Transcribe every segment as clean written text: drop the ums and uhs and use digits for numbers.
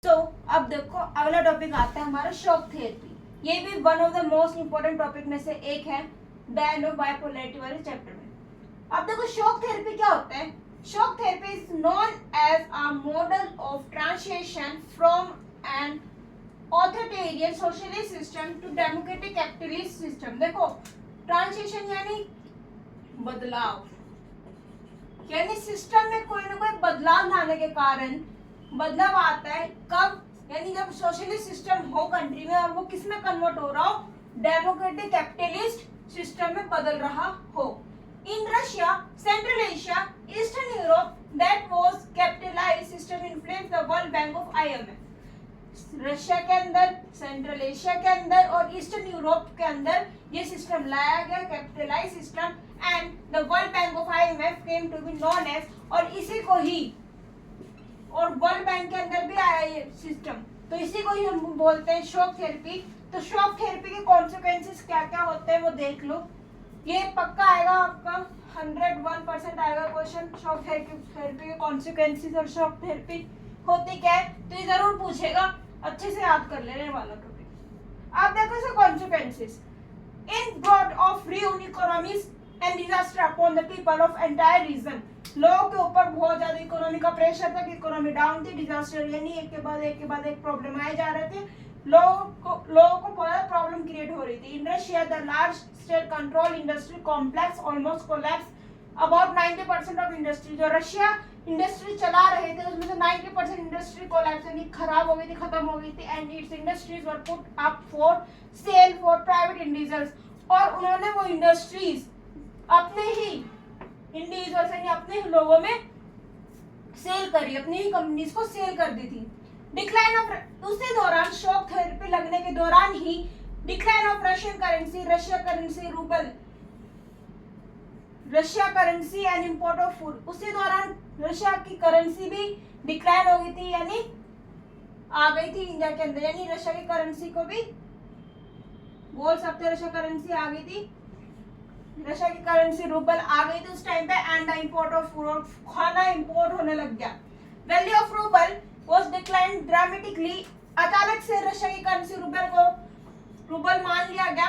अब देखो अगला टॉपिक आता है हमारा शॉक थेरेपी। ये भी one of the most important topic में से एक है द एंड ऑफ बाइपोलैरिटी वाले चैप्टर में। अब देखो शॉक थेरेपी क्या होता है। Shock therapy is known as a model of translation from an authoritarian socialist system to democratic capitalist system. देखो ट्रांसलेशन यानी बदलाव, यानी सिस्टम में कोई ना कोई बदलाव लाने के कारण बदलाव आता है। कब? यानी जब सोशलिस्ट सिस्टम हो कंट्री में और वो किस में कन्वर्ट हो रहा हो, डेमोक्रेटिक कैपिटलिस्ट सिस्टम में बदल रहा हो। In Russia, central Asia, eastern Europe that was capitalised system influence the World Bank of IMF। Russia के अंदर, सेंट्रल एशिया के अंदर और ईस्टर्न यूरोप के अंदर ये सिस्टम लाया गया, capitalize system, and the World Bank of IMF came to be known as, और इसी को ही, और वर्ल्ड बैंक के अंदर भी आया ये सिस्टम, तो इसी को ही हम बोलते हैं शॉक थेरेपी। तो शॉक थेरेपी के कॉन्सिक्वेंसेस क्या क्या होते हैं वो देख लो। ये पक्का आएगा आपका 101% आएगा क्वेश्चन, शॉक थेरेपी के कॉन्सिक्वेंसेस और शॉक थेरेपी होती क्या है, तो ये जरूर पूछेगा, अच्छे से याद कर लेने वाला टॉपिक। आप देखो इसके consequences. In brought of ruin economies and disaster upon the people of entire region. लोगों के ऊपर बहुत ज्यादा इकोनॉमी का प्रेशर था, कि इकोनॉमी डाउन थी, डिजास्टर यानी एक के बाद एक प्रॉब्लम आए जा रहे थे, लोगों को बहुत प्रॉब्लम क्रिएट हो रही थी। In Russia the large state control industry complex almost collapse. About 90% of industry, जो रशिया इंडस्ट्री चला रहे थे उसमें से 90% इंडस्ट्री कोलैप्स यानी खराब हो गई थी, खत्म हो गई थी। And it's industries were put up for sale for private individuals, और उन्होंने वो इंडस्ट्रीज अपने ही इंडिविजुअल्स यानी अपने लोगों में सेल करी, अपनी ही कंपनीज को सेल कर दी थी। डिक्लाइन ऑफ, उसी दौरान शॉक थेरेपी लगने के दौरान ही decline of Russian currency, Russia currency, rouble, Russia currency and import of food, उसी दौरान रशिया की करेंसी भी डिक्लाइन हो गई थी, यानी आ गई थी इंडिया के अंदर, यानी रशिया की करेंसी को भी बोल सकते, रशिया करेंसी आ गई थी, रशिया की करेंसी रूबल आ गई थी उस टाइम पे। And the import of food, खाना इंपोर्ट होने लग गया। Value of rouble was decline dramatically, अचानक से रशिया की करेंसी रूबल को रूबल मान लिया गया,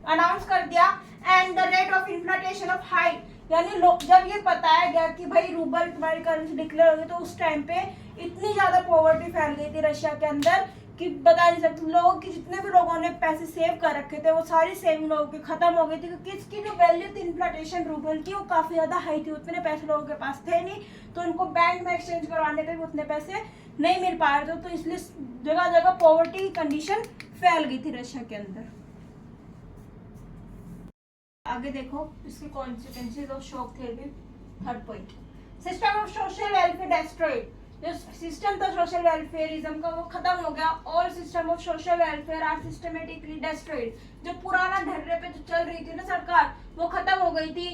अनाउंस कर दिया। And the rate of inflation of high, यानी जब ये बताया गया कि भाई रूबल तुम्हारी करेंसी डिक्लेयर होगी, तो उस टाइम पे इतनी ज्यादा पॉवर्टी फैल गई थी रशिया के अंदर कि बता नहीं सकते। लोगों की, जितने भी लोगों ने पैसे सेव कर रखे थे वो सारी सेविंग लोगों की खत्म हो गई थी, क्योंकि इसकी जो वैल्यू थी इन्फ्लेशन रूबल की वो काफी ज्यादा हाई थी, उतने पैसे लोगों के पास थे नहीं, तो उनको बैंक में एक्सचेंज करवाने पे भी उतने पैसे नहीं मिल पा रहे थे, तो इसलिए जगह जगह पॉवर्टी कंडीशन फैल गई थी रशिया के अंदर। आगे देखो इसके consequences of shock therapy. Third point, system of social welfare destroyed, जो सिस्टम था सोशल वेलफेयरिज्म का वो खत्म हो गया। All system of social welfare are systematically destroyed, जो पुराना ढर्रे पे जो चल रही थी ना सरकार, वो खत्म हो गई थी।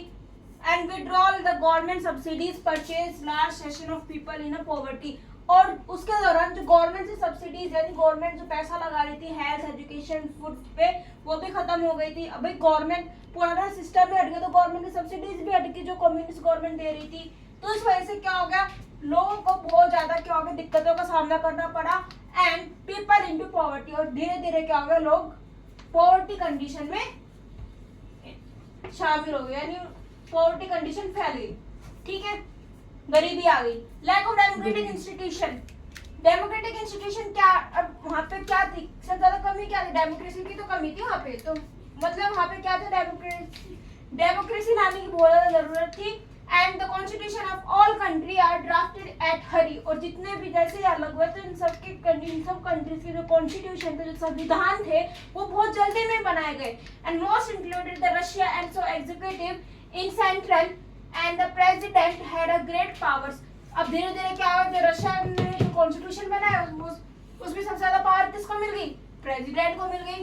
And withdrawal the government subsidies, purchase large section of people in poverty, और उसके दौरान जो गवर्नमेंट से सब्सिडीज यानी गवर्नमेंट जो पैसा लगा रही थी हेल्थ, एजुकेशन, फूड पे, वो भी खत्म हो गई थी। अभी गवर्नमेंट पुराना सिस्टम में हट गया, तो गवर्नमेंट की सब्सिडीज भी हट गई जो कम्युनिस्ट गवर्नमेंट दे रही थी। तो इस वजह से क्या हो गया, लोगों को बहुत ज्यादा क्या हो गया, दिक्कतों का सामना करना पड़ा। एंड पीपल इनटू पॉवर्टी, और धीरे धीरे क्या हो गया, लोग पॉवर्टी कंडीशन में शामिल हो गए, यानी पॉवर्टी कंडीशन फैल गई, ठीक है, गरीबी आ गई। Lack of democratic institution, democratic institution क्या, अब वहाँ पे क्या थी, सबसे ज्यादा कमी क्या थी, डेमोक्रेसी की तो कमी थी वहाँ पे, तो मतलब वहाँ पे क्या था, डेमोक्रेसी लाने की बहुत ज्यादा जरूरत थी। And the constitution of all country are drafted at hurry, और जितने भी जैसे अलग हुए तो इन सब कंट्रीज के जो कॉन्स्टिट्यूशन थे, जो संविधान थे, वो बहुत जल्दी में बनाए गए। And most included the Russia and so executive in central and the president had a great powers. अब धीरे धीरे क्या हुआ, जो रशिया ने जो कॉन्स्टिट्यूशन बनाया उसमें सबसे ज्यादा पावर किसको मिल गई, प्रेसिडेंट को मिल गई।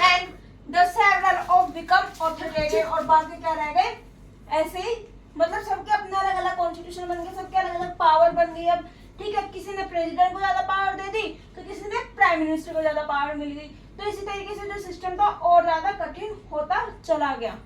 And the several of become authoritarian, और बाकी क्या रह गए ऐसे ही, मतलब सबके अपने अलग अलग कॉन्स्टिट्यूशन बन गए, सबके अलग अलग पावर बन गई। अब ठीक है, किसी ने प्रेसिडेंट को ज्यादा पावर दे दी तो किसी ने प्राइम मिनिस्टर को ज्यादा पावर मिल गई, तो इसी तरीके से जो सिस्टम था और ज्यादा कठिन होता चला गया।